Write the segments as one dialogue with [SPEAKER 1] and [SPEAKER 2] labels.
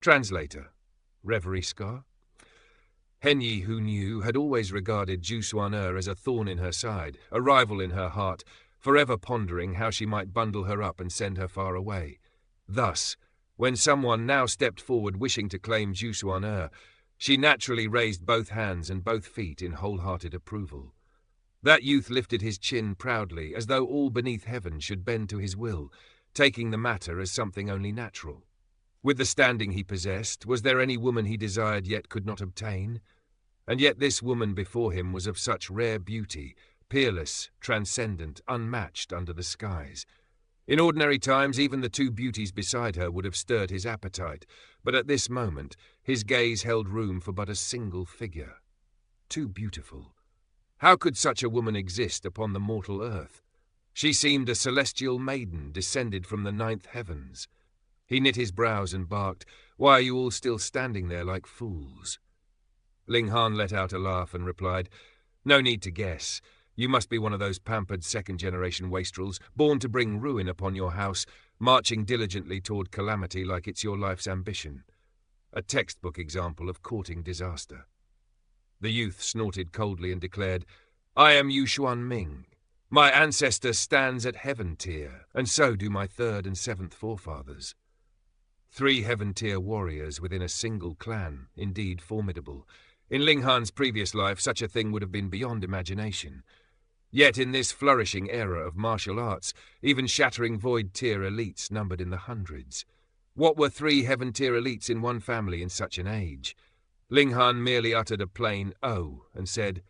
[SPEAKER 1] Translator. Reverie Scar. Henyi, who knew, had always regarded Ju Xuan-er as a thorn in her side, a rival in her heart, forever pondering how she might bundle her up and send her far away. Thus, when someone now stepped forward wishing to claim Ju Xuan-er, she naturally raised both hands and both feet in wholehearted approval. That youth lifted his chin proudly, as though all beneath heaven should bend to his will, taking the matter as something only natural. With the standing he possessed, was there any woman he desired yet could not obtain? And yet this woman before him was of such rare beauty, peerless, transcendent, unmatched under the skies. In ordinary times, even the two beauties beside her would have stirred his appetite, but at this moment his gaze held room for but a single figure. Too beautiful. How could such a woman exist upon the mortal earth? She seemed a celestial maiden descended from the ninth heavens. He knit his brows and barked, "Why are you all still standing there like fools?" Ling Han let out a laugh and replied, "No need to guess. You must be one of those pampered second-generation wastrels, born to bring ruin upon your house, marching diligently toward calamity like it's your life's ambition. A textbook example of courting disaster." The youth snorted coldly and declared, "I am Yu Xuan-ming. My ancestor stands at heaven tier, and so do my third and seventh forefathers." 3 heaven-tier warriors within a single clan, indeed formidable. In Ling Han's previous life, such a thing would have been beyond imagination. Yet in this flourishing era of martial arts, even shattering void-tier elites numbered in the hundreds. What were 3 heaven-tier elites in one family in such an age? Ling Han merely uttered a plain "oh" and said,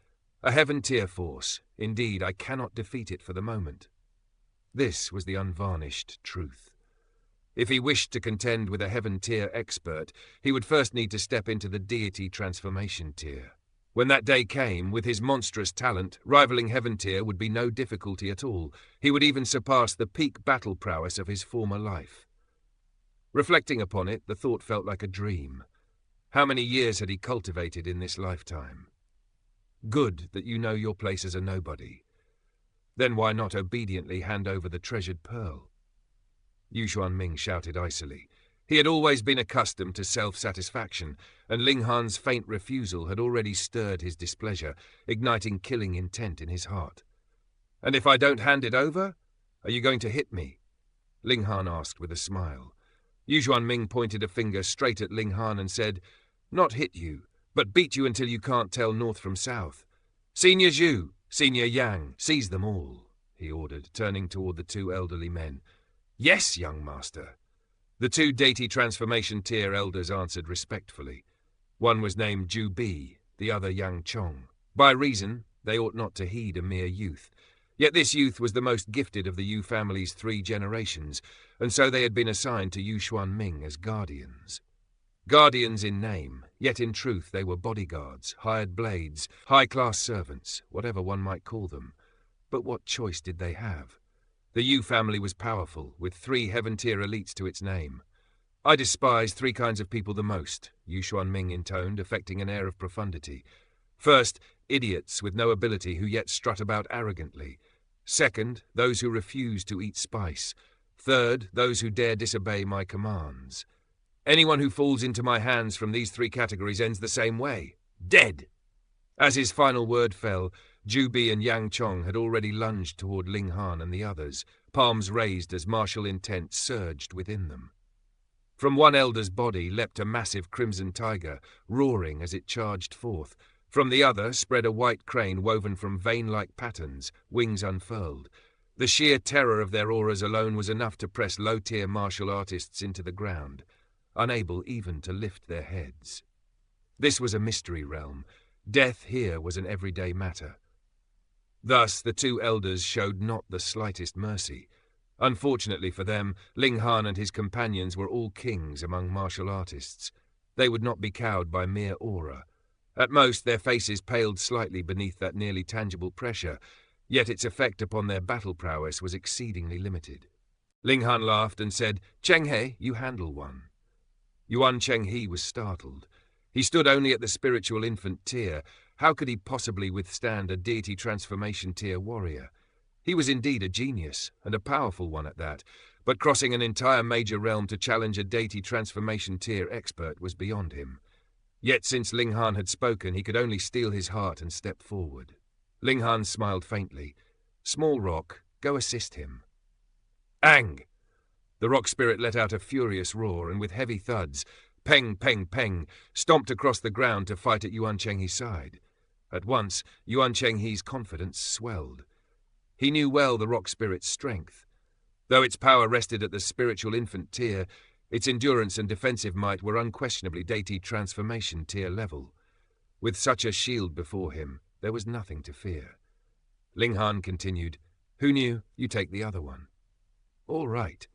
[SPEAKER 1] "A heaven-tier force. Indeed, I cannot defeat it for the moment." This was the unvarnished truth. If he wished to contend with a heaven-tier expert, he would first need to step into the deity transformation tier. When that day came, with his monstrous talent, rivaling heaven tier would be no difficulty at all. He would even surpass the peak battle prowess of his former life. Reflecting upon it, the thought felt like a dream. How many years had he cultivated in this lifetime? Good that you know your place as a nobody. Then why not obediently hand over the treasured pearl? Yu Xuan-ming shouted icily. He had always been accustomed to self-satisfaction, and Ling Han's faint refusal had already stirred his displeasure, igniting killing intent in his heart. "And if I don't hand it over, are you going to hit me?" Ling Han asked with a smile. Yu Xuan-ming pointed a finger straight at Ling Han and said, "Not hit you, but beat you until you can't tell north from south. Senior Zhu, Senior Yang, seize them all," he ordered, turning toward the 2 elderly men. "Yes, young master." The 2 deity transformation tier elders answered respectfully. One was named Ju Bi, the other Yang Chong. By reason, they ought not to heed a mere youth. Yet this youth was the most gifted of the Yu family's 3 generations, and so they had been assigned to Yu Xuan-ming as guardians. Guardians in name, yet in truth they were bodyguards, hired blades, high-class servants, whatever one might call them. But what choice did they have? The Yu family was powerful, with 3 heaven-tier elites to its name. "I despise 3 kinds of people the most," Yu Xuan-ming intoned, affecting an air of profundity. "First, idiots with no ability who yet strut about arrogantly. Second, those who refuse to eat spice. Third, those who dare disobey my commands. Anyone who falls into my hands from these 3 categories ends the same way. Dead!" As his final word fell, Ju Bi and Yang Chong had already lunged toward Ling Han and the others, palms raised as martial intent surged within them. From one elder's body leapt a massive crimson tiger, roaring as it charged forth. From the other spread a white crane woven from vein-like patterns, wings unfurled. The sheer terror of their auras alone was enough to press low-tier martial artists into the ground, unable even to lift their heads. This was a mystery realm. Death here was an everyday matter. Thus the 2 elders showed not the slightest mercy. Unfortunately for them, Ling Han and his companions were all kings among martial artists. They would not be cowed by mere aura. At most, their faces paled slightly beneath that nearly tangible pressure, yet its effect upon their battle prowess was exceedingly limited. Ling Han laughed and said, "Cheng He, you handle one." Yuan Cheng He was startled. He stood only at the spiritual infant tier. How could he possibly withstand a deity transformation tier warrior? He was indeed a genius, and a powerful one at that, but crossing an entire major realm to challenge a deity transformation tier expert was beyond him. Yet since Ling Han had spoken, he could only steel his heart and step forward. Ling Han smiled faintly. "Small rock, go assist him." "Ang!" The rock spirit let out a furious roar, and with heavy thuds, peng, peng, peng, stomped across the ground to fight at Yuan Chenghi's side. At once, Yuan Chenghi's confidence swelled. He knew well the rock spirit's strength. Though its power rested at the spiritual infant tier, its endurance and defensive might were unquestionably deity transformation tier level. With such a shield before him, there was nothing to fear. Ling Han continued, "Who knew? You take the other one." "All right."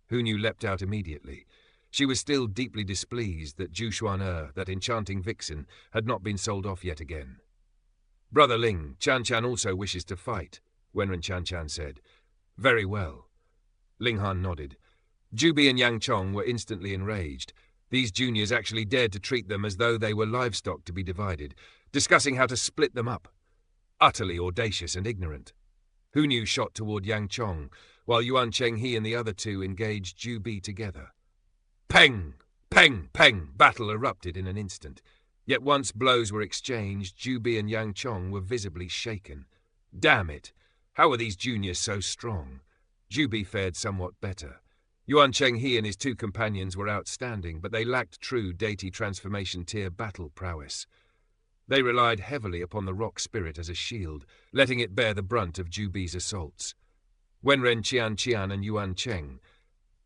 [SPEAKER 1] Hu Nu leapt out immediately. She was still deeply displeased that Zhu Xuan, that enchanting vixen, had not been sold off yet again. "Brother Ling, Chan Chan also wishes to fight," Wenren Chan Chan said. "Very well." Ling Han nodded. Jubi and Yang Chong were instantly enraged. These juniors actually dared to treat them as though they were livestock to be divided, discussing how to split them up. Utterly audacious and ignorant. Hu Nu shot toward Yang Chong, while Yuan Chenghi and the other two engaged Jubi together. Peng! Peng! Peng! Battle erupted in an instant. Yet once blows were exchanged, Jubi and Yang Chong were visibly shaken. Damn it! How were these juniors so strong? Jubi fared somewhat better. Yuan Chenghi and his two companions were outstanding, but they lacked true deity transformation tier battle prowess. They relied heavily upon the rock spirit as a shield, letting it bear the brunt of Jubi's assaults. Wenren Qian Qian and Yuan Cheng.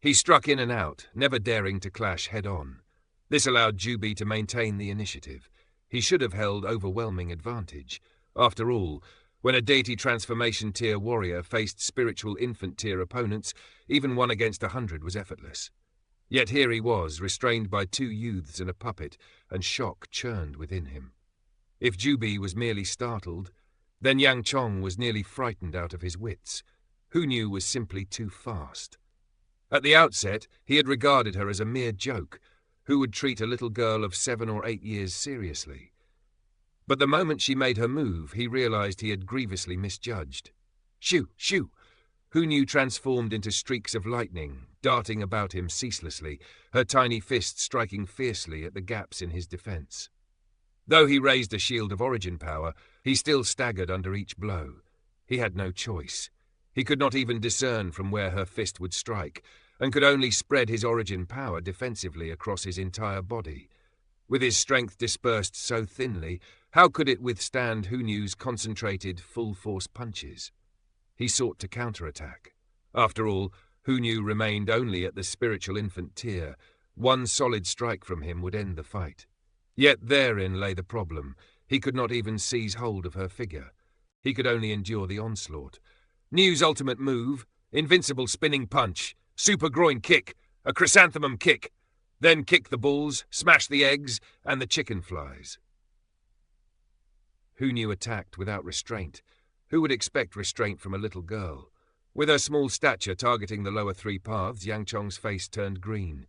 [SPEAKER 1] He struck in and out, never daring to clash head-on. This allowed Jubi to maintain the initiative. He should have held overwhelming advantage. After all, when a deity transformation tier warrior faced spiritual infant tier opponents, even 1 against 100 was effortless. Yet here he was, restrained by 2 youths and a puppet, and shock churned within him. If Jubi was merely startled, then Yang Chong was nearly frightened out of his wits. Hu Nu was simply too fast. At the outset, he had regarded her as a mere joke. Who would treat a little girl of 7 or 8 years seriously? But the moment she made her move, he realized he had grievously misjudged. Shoo! Shoo! Hu Nu transformed into streaks of lightning, darting about him ceaselessly, her tiny fists striking fiercely at the gaps in his defense. Though he raised a shield of origin power, he still staggered under each blow. He had no choice. He could not even discern from where her fist would strike, and could only spread his origin power defensively across his entire body. With his strength dispersed so thinly, how could it withstand Hu Nu's concentrated, full-force punches? He sought to counterattack. After all, Hu Nu remained only at the spiritual infant tier. 1 solid strike from him would end the fight. Yet therein lay the problem. He could not even seize hold of her figure. He could only endure the onslaught. Nu's ultimate move, invincible spinning punch, super groin kick, a chrysanthemum kick, then kick the balls, smash the eggs, and the chicken flies. Hu Nu attacked without restraint. Who would expect restraint from a little girl? With her small stature targeting the lower 3 paths, Yang Chong's face turned green.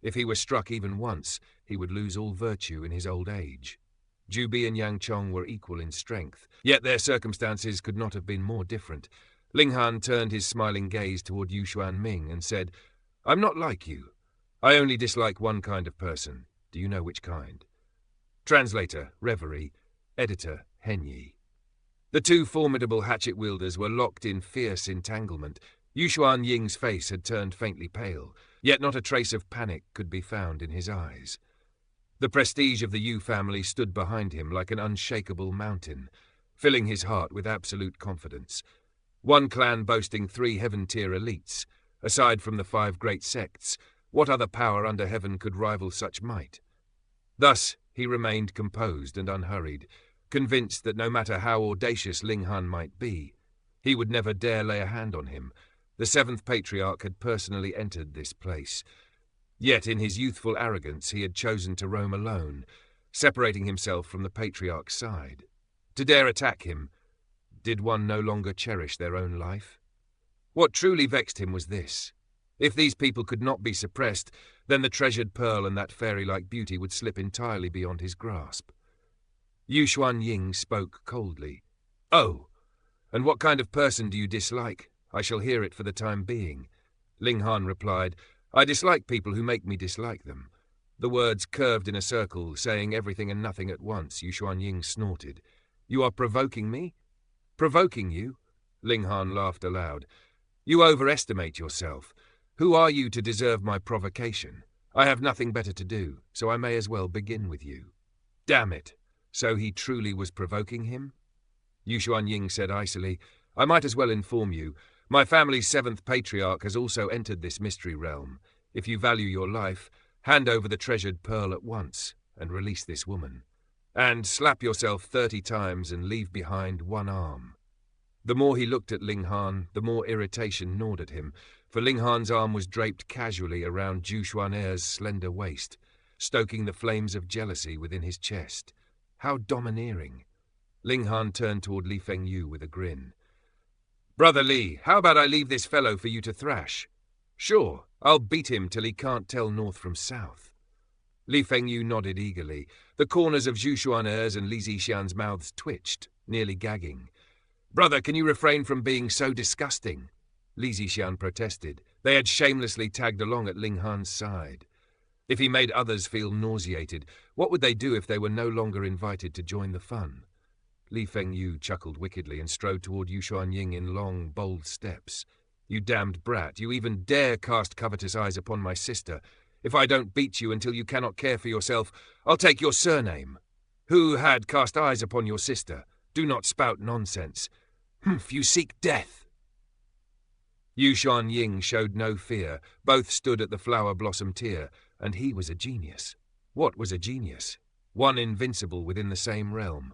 [SPEAKER 1] If he were struck even once, he would lose all virtue in his old age. Jubi and Yang Chong were equal in strength, yet their circumstances could not have been more different. Ling Han turned his smiling gaze toward Yu Xuan Ming and said, "I'm not like you. I only dislike one kind of person. Do you know which kind?" Translator, Reverie. Editor, Henyi. The 2 formidable hatchet-wielders were locked in fierce entanglement. Yu Xuan Ying's face had turned faintly pale, yet not a trace of panic could be found in his eyes. The prestige of the Yu family stood behind him like an unshakable mountain, filling his heart with absolute confidence. One clan boasting 3 heaven-tier elites. Aside from the 5 great sects, what other power under heaven could rival such might? Thus he remained composed and unhurried, convinced that no matter how audacious Ling Han might be, he would never dare lay a hand on him. The 7th Patriarch had personally entered this place. Yet in his youthful arrogance he had chosen to roam alone, separating himself from the Patriarch's side. To dare attack him, did one no longer cherish their own life? What truly vexed him was this. If these people could not be suppressed, then the treasured pearl and that fairy-like beauty would slip entirely beyond his grasp. Yu Xuan Ying spoke coldly. "Oh, and what kind of person do you dislike? I shall hear it for the time being." Ling Han replied, "I dislike people who make me dislike them." The words curved in a circle, saying everything and nothing at once. Yu Xuanying snorted. "You are provoking me?" "Provoking you?" Ling Han laughed aloud. "You overestimate yourself. Who are you to deserve my provocation? I have nothing better to do, so I may as well begin with you." "Damn it! So he truly was provoking him?" Yu Xuanying said icily, "I might as well inform you. My family's seventh patriarch has also entered this mystery realm. If you value your life, hand over the treasured pearl at once, and release this woman. And slap yourself 30 times and leave behind one arm." The more he looked at Ling Han, the more irritation gnawed at him, for Ling Han's arm was draped casually around Zhu Xuaner's slender waist, stoking the flames of jealousy within his chest. How domineering! Ling Han turned toward Li Fengyu with a grin. "Brother Li, how about I leave this fellow for you to thrash? Sure, I'll beat him till he can't tell north from south." Li Fengyu nodded eagerly. The corners of Zhu Xuaner's and Li Zixian's mouths twitched, nearly gagging. "Brother, can you refrain from being so disgusting?" Li Zixian protested. They had shamelessly tagged along at Ling Han's side. If he made others feel nauseated, what would they do if they were no longer invited to join the fun? Li Fengyu chuckled wickedly and strode toward Yu Xuanying in long, bold steps. "You damned brat, you even dare cast covetous eyes upon my sister. If I don't beat you until you cannot care for yourself, I'll take your surname. Who had cast eyes upon your sister? Do not spout nonsense. Humph, you seek death." Yu Xuanying showed no fear. Both stood at the flower blossom tier, and he was a genius. What was a genius? One invincible within the same realm.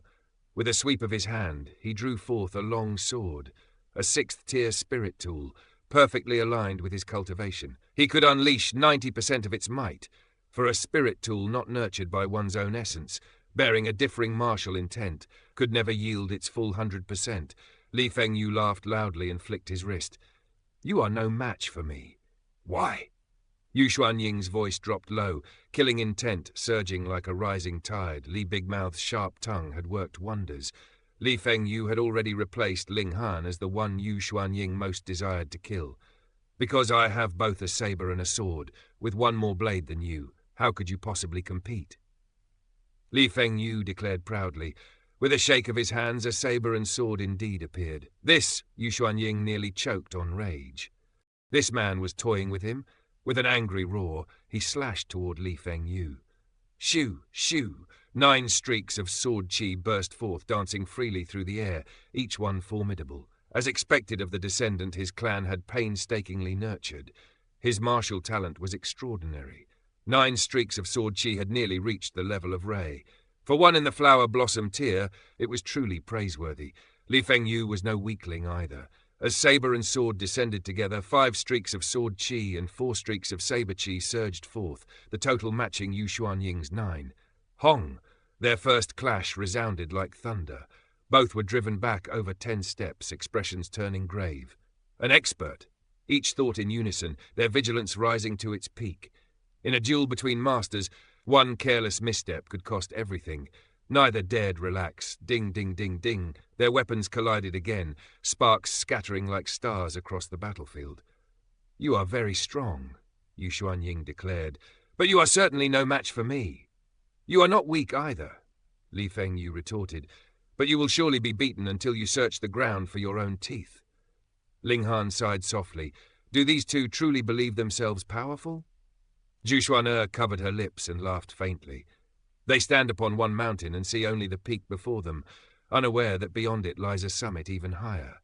[SPEAKER 1] With a sweep of his hand, he drew forth a long sword, a sixth-tier spirit tool, perfectly aligned with his cultivation. He could unleash 90% of its might. For a spirit tool not nurtured by one's own essence, bearing a differing martial intent, could never yield its full 100%. Li Fengyu laughed loudly and flicked his wrist. "You are no match for me." "Why?" Yu Xuanying's voice dropped low, killing intent surging like a rising tide. Li Bigmouth's sharp tongue had worked wonders. Li Fengyu had already replaced Ling Han as the one Yu Xuanying most desired to kill. "Because I have both a saber and a sword, with one more blade than you. How could you possibly compete?" Li Fengyu declared proudly. With a shake of his hands, a saber and sword indeed appeared. This, Yu Xuanying nearly choked on rage. This man was toying with him. With an angry roar, he slashed toward Li Fengyu. Shoo! Shoo! 9 streaks of sword chi burst forth, dancing freely through the air, each one formidable. As expected of the descendant his clan had painstakingly nurtured, his martial talent was extraordinary. 9 streaks of sword chi had nearly reached the level of Ray. For one in the flower blossom tier, it was truly praiseworthy. Li Fengyu was no weakling either. As saber and sword descended together, 5 streaks of sword chi and 4 streaks of saber chi surged forth, the total matching Yu Xuanying's 9. Hong! Their first clash resounded like thunder. Both were driven back over 10 steps, expressions turning grave. An expert! Each thought in unison, their vigilance rising to its peak. In a duel between masters, one careless misstep could cost everything. Neither dared relax. Ding, ding, ding, ding. Their weapons collided again, sparks scattering like stars across the battlefield. "You are very strong," Yu Xuanying declared, "but you are certainly no match for me." "You are not weak either," Li Fengyu retorted, "but you will surely be beaten until you search the ground for your own teeth." Ling Han sighed softly. Do these two truly believe themselves powerful? Zhu Xuaner covered her lips and laughed faintly. They stand upon one mountain and see only the peak before them, unaware that beyond it lies a summit even higher.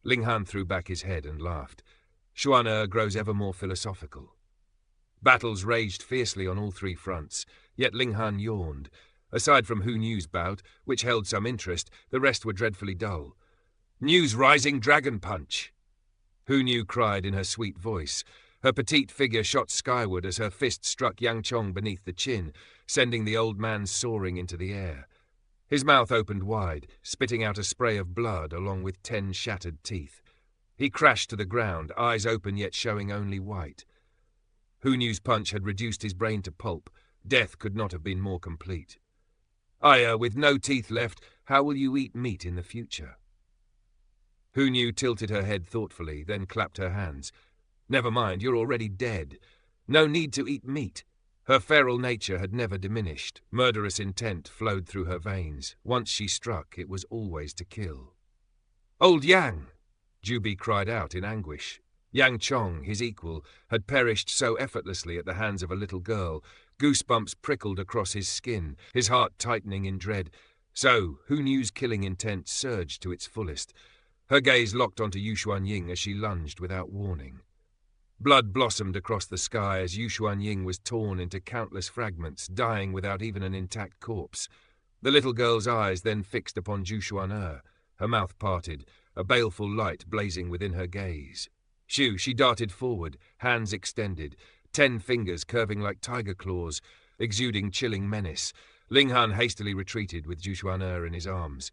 [SPEAKER 1] Ling Han threw back his head and laughed. Xuaner grows ever more philosophical. Battles raged fiercely on all 3 fronts, yet Ling Han yawned. Aside from Hu Nu's bout, which held some interest, the rest were dreadfully dull. "Nu's rising dragon punch!" Hu Nu cried in her sweet voice. Her petite figure shot skyward as her fist struck Yang Chong beneath the chin, sending the old man soaring into the air. His mouth opened wide, spitting out a spray of blood along with 10 shattered teeth. He crashed to the ground, eyes open yet showing only white. Hu Nu's punch had reduced his brain to pulp. Death could not have been more complete. "Aya, with no teeth left, how will you eat meat in the future?" Hu Nu tilted her head thoughtfully, then clapped her hands. Never mind, you're already dead. No need to eat meat. Her feral nature had never diminished. Murderous intent flowed through her veins. Once she struck, it was always to kill. "Old Yang!" Jubi cried out in anguish. Yang Chong, his equal, had perished so effortlessly at the hands of a little girl. Goosebumps prickled across his skin, his heart tightening in dread. So, Hu Niu's killing intent surged to its fullest. Her gaze locked onto Yu Xuanying as she lunged without warning. Blood blossomed across the sky as Yu Xuanying was torn into countless fragments, dying without even an intact corpse. The little girl's eyes then fixed upon Zhu Xuan'er, her mouth parted, a baleful light blazing within her gaze. She darted forward, hands extended, 10 fingers curving like tiger claws, exuding chilling menace. Ling Han hastily retreated with Zhu Xuan'er in his arms.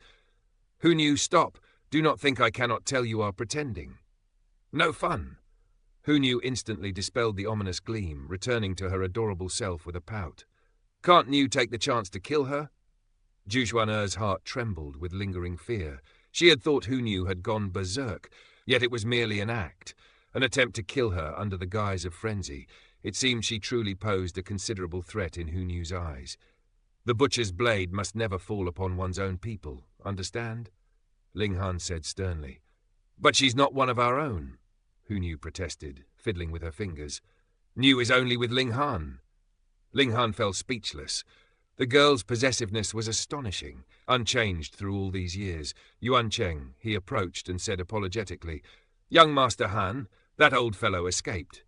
[SPEAKER 1] "Hu Niu, stop! Do not think I cannot tell you are pretending." "No fun." Hu Niu instantly dispelled the ominous gleam, returning to her adorable self with a pout. "Can't Niu take the chance to kill her?" Zhu Xuan'er's heart trembled with lingering fear. She had thought Hu Niu had gone berserk, yet it was merely an act, an attempt to kill her under the guise of frenzy. It seemed she truly posed a considerable threat in Hu Niu's eyes. The butcher's blade must never fall upon one's own people, understand? Ling Han said sternly. "But she's not one of our own," Hu Niu protested, fiddling with her fingers. "Niu is only with Ling Han." Ling Han fell speechless. The girl's possessiveness was astonishing, unchanged through all these years. Yuan Cheng, he approached and said apologetically, "Young Master Han, that old fellow escaped."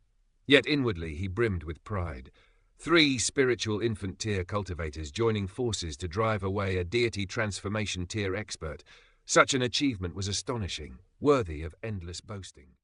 [SPEAKER 1] Yet inwardly he brimmed with pride. 3 spiritual infant tier cultivators joining forces to drive away a deity transformation tier expert. Such an achievement was astonishing, worthy of endless boasting.